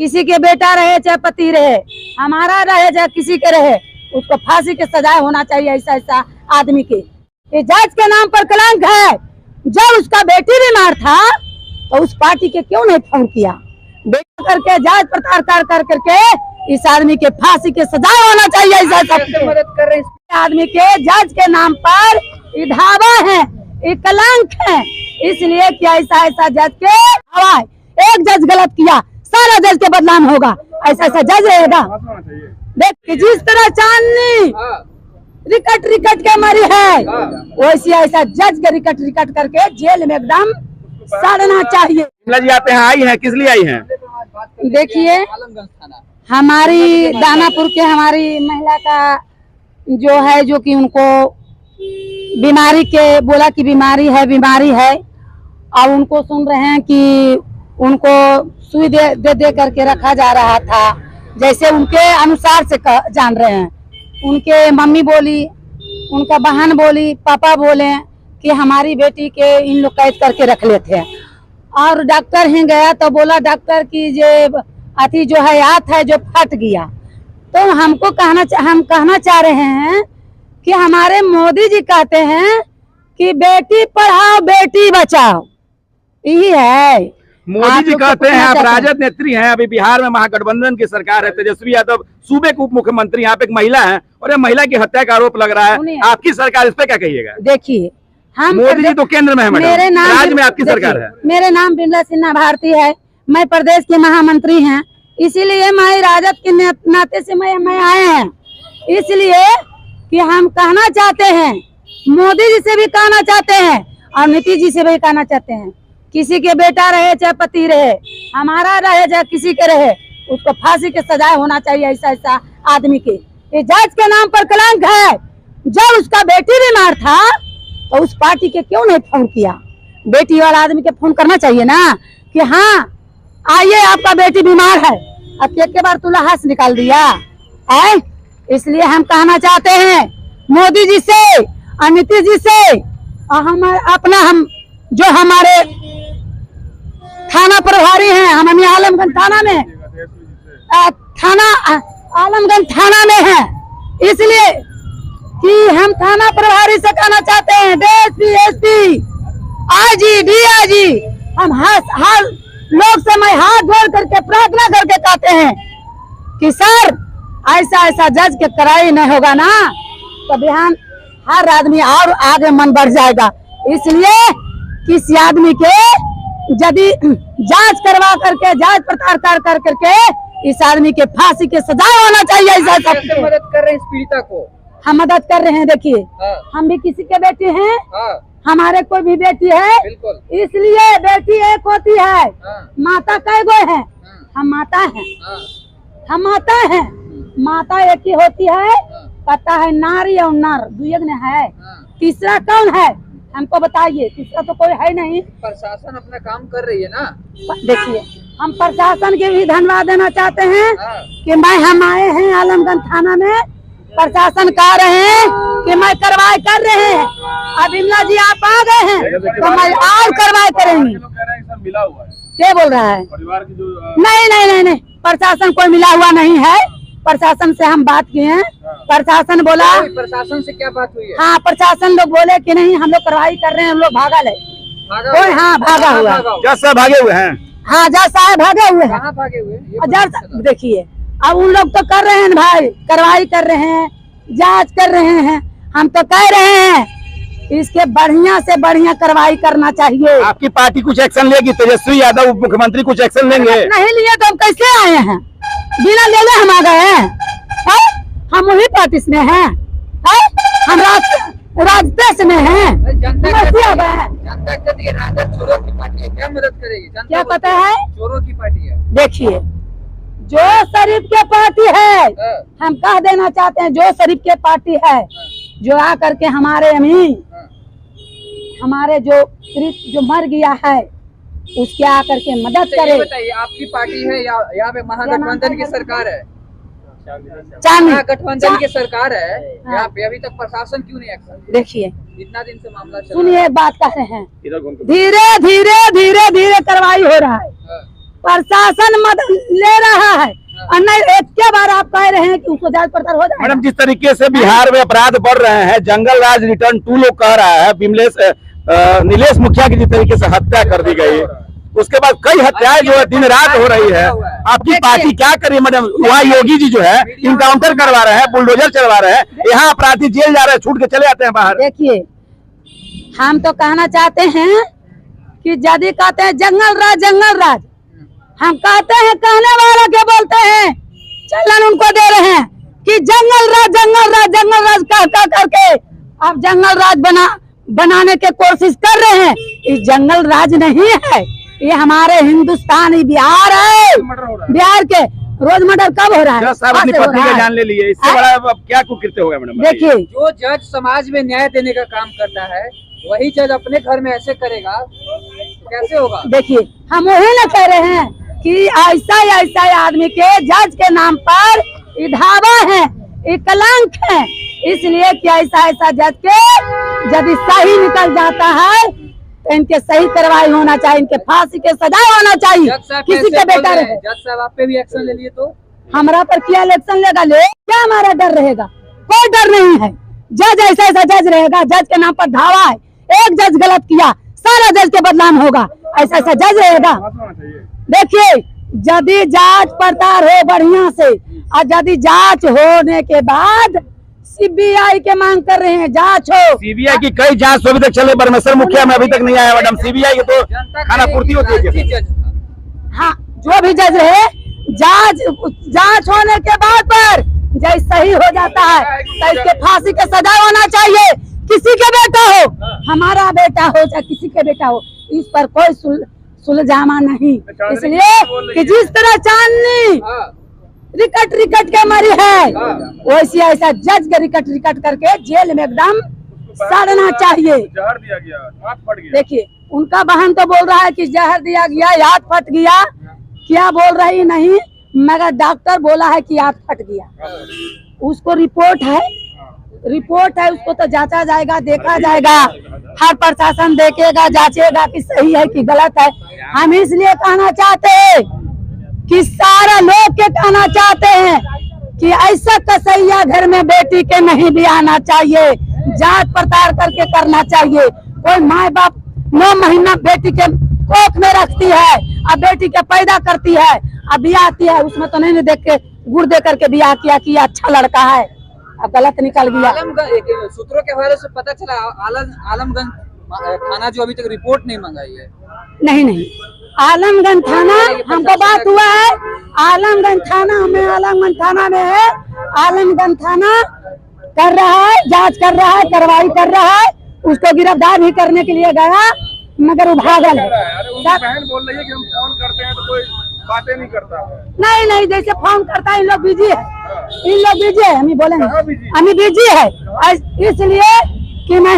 किसी के बेटा रहे चाहे पति रहे, हमारा रहे चाहे किसी के रहे, उसको फांसी की सजा होना चाहिए। ऐसा ऐसा आदमी के ये जज के नाम पर कलंक है। जब उसका बेटी बीमार था तो उस पार्टी के क्यों नहीं फोन किया? बेटा करके जांच पड़ताल कर करके इस आदमी के फांसी की सजा होना चाहिए। ऐसा सब मदद कर रहे हैं आदमी के जज के नाम पर धावा है, ये कलंक है। इसलिए कि ऐसा ऐसा जज के हवा, एक जज गलत किया सारा जज के बदनाम होगा, ऐसा ऐसा जज रहेगा। देख जिस तरह चांदनी रिकट रिकट के मरी है, वैसे ऐसा जज के रिकट रिकट करके जेल में एकदम सड़ना चाहिए। जी आप यहाँ आई हैं, किस लिए आई हैं? देखिए हमारी दानापुर के हमारी महिला का जो है, जो कि उनको बीमारी के बोला कि बीमारी है और उनको सुन रहे हैं कि उनको सुई दे करके रखा जा रहा था, जैसे उनके अनुसार से जान रहे हैं। उनके मम्मी बोली, उनका बहन बोली, पापा बोले कि हमारी बेटी के इन लोग कैद करके रख लेते हैं। और डॉक्टर ही गया तो बोला डॉक्टर की जो अथी जो है हाथ है जो फट गया। तो हम कहना चाह रहे हैं कि हमारे मोदी जी कहते हैं कि बेटी पढ़ाओ बेटी बचाओ, यही है मोदी जी कहते हैं। आप राजद नेत्री हैं, अभी बिहार में महागठबंधन की सरकार है, तेजस्वी यादव सूबे के उप मुख्यमंत्री, यहाँ पे एक महिला है और ये महिला की हत्या का आरोप लग रहा है। आपकी सरकार इस पे क्या कहिएगा? देखिए हम मोदी जी तो केंद्र में है मैडम, राज्य में आपकी सरकार है। मेरे नाम बिमला सिन्हा भारती है, मैं प्रदेश के महामंत्री हैं, इसीलिए मैं राजद के नाते से मैं आए हैं। इसलिए कि हम कहना चाहते हैं, मोदी जी से भी कहना चाहते हैं और नीतीश जी से भी कहना चाहते हैं, किसी के बेटा रहे चाहे पति रहे, हमारा रहे चाहे किसी के रहे, उसको फांसी की सजा होना चाहिए। ऐसा ऐसा आदमी के ये जज के नाम पर कलंक है। जब उसका बेटी बीमार था तो उस पार्टी के क्यों नहीं फोन किया? बेटी वाला आदमी के फोन करना चाहिए ना कि हाँ आइए आपका बेटी बीमार है, अब एक बार तुला हाथ निकाल दिया है। इसलिए हम कहना चाहते हैं मोदी जी से और नीतीश जी से, और हम जो हमारे थाना प्रभारी हैं, हम आलमगंज थाना में आलमगंज थाना में है, इसलिए कि हम थाना प्रभारी से कहना चाहते हैं, डीएसपी, एसपी, आईजी, डीआईजी, हम हर लोग से मैं हाथ जोड़ करके प्रार्थना करके कहते हैं कि सर ऐसा ऐसा जज के कराई नहीं होगा ना तो बिहान हर आदमी और आगे मन बढ़ जाएगा। इसलिए किसी आदमी के यदि जांच करवा करके जांच पड़ताल कर करके इस आदमी के फांसी की सजा होना चाहिए। ऐसा सब मदद कर रहे हैं इस पीड़िता को, हम मदद कर रहे हैं। देखिए हम भी किसी के बेटे हैं, हमारे कोई भी बेटी है, इसलिए बेटी एक होती है, माता कई गो है, हम माता हैं, हम माता हैं, माता एक ही होती है, कहता है नारी और नर दुयग्न है, तीसरा कौन है हमको बताइए? तीसरा तो कोई है नहीं। प्रशासन अपना काम कर रही है ना। देखिए हम प्रशासन के भी धन्यवाद देना चाहते हैं कि हम आए हैं आलमगंज थाना में, प्रशासन कह रहे हैं कि मैं कार्रवाई कर रहे हैं। अब बिमला जी आप आ गए हैं तो मैं और कार्रवाई करेंगे। क्या बोल रहा है? परिवार की जो नहीं, प्रशासन कोई मिला हुआ नहीं है। प्रशासन से हम बात किए हैं, प्रशासन बोला। प्रशासन से क्या बात हुई है? हाँ प्रशासन लोग बोले कि नहीं हम लोग कार्रवाई कर रहे हैं, हम लोग भागा ले कोई। हाँ भागा हुआ, जज साहब भागे हुए हैं। हाँ जज साहब भागे हुए हैं। कहाँ भागे हुए? जज देखिए अब उन लोग तो कर रहे हैं भाई, कार्रवाई कर रहे हैं, जांच कर रहे हैं। हम तो कह रहे हैं इसके बढ़िया से बढ़िया कार्रवाई करना चाहिए। आपकी पार्टी कुछ एक्शन लेगी? तेजस्वी यादव उप मुख्यमंत्री कुछ एक्शन लेंगे? नहीं लिए तो हम कैसे आए हैं? बिना ले हम आ गए हैं? हम वही पार्टी में हैं, हम राजद में हैं। जनता राजद चोरों की पार्टी है, क्या मदद करेगी? क्या पता है? चोरों की पार्टी है। देखिए जो शरीफ के पार्टी है, हम कह देना चाहते हैं जो शरीफ के पार्टी है, जो आ करके हमारे हमारे जो मर गया है उसके आकर के मदद करे। बताइए आपकी पार्टी है या यहाँ पे महागठबंधन की सरकार है? गठबंधन की सरकार है यहाँ पे, अभी तक प्रशासन क्यों नहीं एक्शन? देखिए इतना दिन से मामला चल सुनिए, एक बात कह रहे हैं, धीरे धीरे कार्रवाई हो रहा है। प्रशासन मदद ले रहा है और नहीं एक के बार आप कह रहे हैं कि उसको जांच पड़ताल हो जाए। मैडम, जिस तरीके से बिहार में अपराध बढ़ रहे हैं, जंगल राज रिटर्न 2 लोग कह रहा है, नीलेश मुखिया की जिस तरीके से हत्या कर दी गई, उसके बाद कई हत्याएं जो है दिन रात हो रही है, आपकी पार्टी क्या करे मैडम? वहाँ योगी जी जो है इनकाउंटर करवा रहे हैं, बुलडोजर चलवा रहे हैं, यहाँ अपराधी जेल जा रहे हैं, छूट के चले जाते हैं बाहर। देखिए, हम तो कहना चाहते हैं कि यदि कहते हैं जंगल राज, हम कहते हैं, कहने वाला के बोलते हैं, चलन उनको दे रहे हैं कि जंगल राज कह करके अब जंगल राज बनाने के कोशिश कर रहे हैं। ये जंगल राज नहीं है, ये हमारे हिंदुस्तानी बिहार है। बिहार के रोज मर्डर कब हो रहा है? साहब अपनी पत्नी का जान ले लिए, इससे बड़ा अब क्या कुकृत्य होगा मैडम? देखिए, जो जज समाज में न्याय देने का काम करता है, वही जज अपने घर में ऐसे करेगा तो कैसे होगा? देखिए, हम वही न कह रहे हैं कि ऐसा आदमी के जज के नाम पर ये धावा है, ये कलंक है, इसलिए कि ऐसा जज के यदि सही निकल जाता है तो इनके सही कार्रवाई होना चाहिए, इनके फांसी के सजा होना चाहिए। किसी के बेटा रहे। जज साहब आप पे भी एक्शन ले लिए तो हमारा पर क्या इलेक्शन लेगा? क्या हमारा डर रहेगा? कोई डर नहीं है। जज ऐसा जज रहेगा, जज के नाम पर धावा है। एक जज गलत किया, सारा जज के बदनाम होगा, ऐसा जज रहेगा। देखिए, यदि जांच पड़ताल हो बढ़िया से और यदि जांच होने के बाद सीबीआई के मांग कर रहे हैं, जांच हो। सीबीआई की कई जांच अभी तक चले, परमेश्वर मुखिया में अभी तक नहीं आया मैडम। सीबीआई की तो खाना पूर्ति होती है। हाँ, जो भी जज रहे, जांच होने के बाद पर जज सही हो जाता है तो इसके फांसी के सजा होना चाहिए। किसी के बेटा हो, हमारा बेटा हो चाहे किसी के बेटा हो, इस पर कोई सुलझामा नहीं। इसलिए कि जिस तरह चांदनी रिकट के मरी है, वैसे ऐसा जज के रिकट करके जेल में एकदम सड़ना चाहिए। जहर दिया गया, हाथ फट गया। देखिए, उनका बहन तो बोल रहा है कि जहर दिया गया, हाथ फट गया, क्या बोल रही नहीं, मगर डॉक्टर बोला है कि हाथ फट गया। उसको रिपोर्ट है, उसको तो जांचा जाएगा, देखा जाएगा, हर प्रशासन देखेगा, जांचेगा कि सही है कि गलत है। हम इसलिए कहना चाहते हैं कि सारा लोग के कहना चाहते हैं कि ऐसा कसैया घर में बेटी के नहीं भी आना चाहिए, जांच पड़ताल करके करना चाहिए। कोई माँ बाप 9 महीना बेटी के कोख में रखती है, अब बेटी के पैदा करती है, अब ब्याह आती है, उसमें तो नहीं देख के गुड़ दे करके ब्याह किया कि अच्छा लड़का है, अब गलत निकल गया। सूत्रों के हवाले से पता चला आलमगंज थाना जो अभी तक रिपोर्ट नहीं मंगाई है। नहीं, आलमगंज थाना हमको बात हुआ है, आलमगंज थाना में है, आलमगंज थाना कर रहा है, जांच कर रहा है, कार्रवाई कर रहा है, उसको गिरफ्तार भी करने के लिए गया, मगर वो भागल है। बहन बोल रही है कि हम फोन करते हैं तो कोई बातें नहीं करता। नहीं, जैसे फोन करता है, इन लोग बिजी है, हम ही बोलेंगे, हम ही बिजी है, इसलिए कि मैं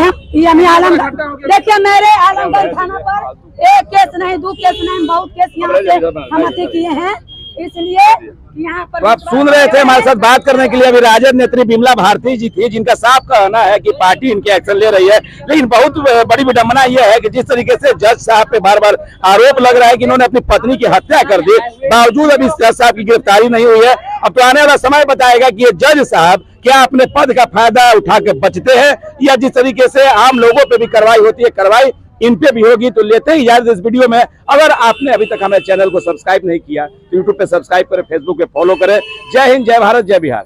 आलमगंज, देखिए मेरे आलमगंज थाना पर एक केस नहीं, 2 केस नहीं, बहुत केस यहाँ से हम अति किए हैं, इसलिए यहाँ पर। तो आप सुन रहे थे, हमारे साथ बात करने के लिए अभी राजद नेत्री बिमला भारती जी थी, जिनका साफ कहना है कि पार्टी इनके एक्शन ले रही है। लेकिन बहुत बड़ी विडंबना यह है कि जिस तरीके से जज साहब पे बार बार आरोप लग रहा है कि इन्होंने अपनी पत्नी की हत्या कर दी, बावजूद अभी जज साहब की गिरफ्तारी नहीं हुई है। अब तो आने वाला समय बताएगा कि ये जज साहब क्या अपने पद का फायदा उठा के बचते हैं, या जिस तरीके से आम लोगों पे भी कार्रवाई होती है, कार्रवाई इन पे भी होगी। तो लेते ही यार इस वीडियो में, अगर आपने अभी तक हमारे चैनल को सब्सक्राइब नहीं किया तो यूट्यूब पे सब्सक्राइब करें, फेसबुक पे फॉलो करें। जय हिंद, जय भारत, जय बिहार।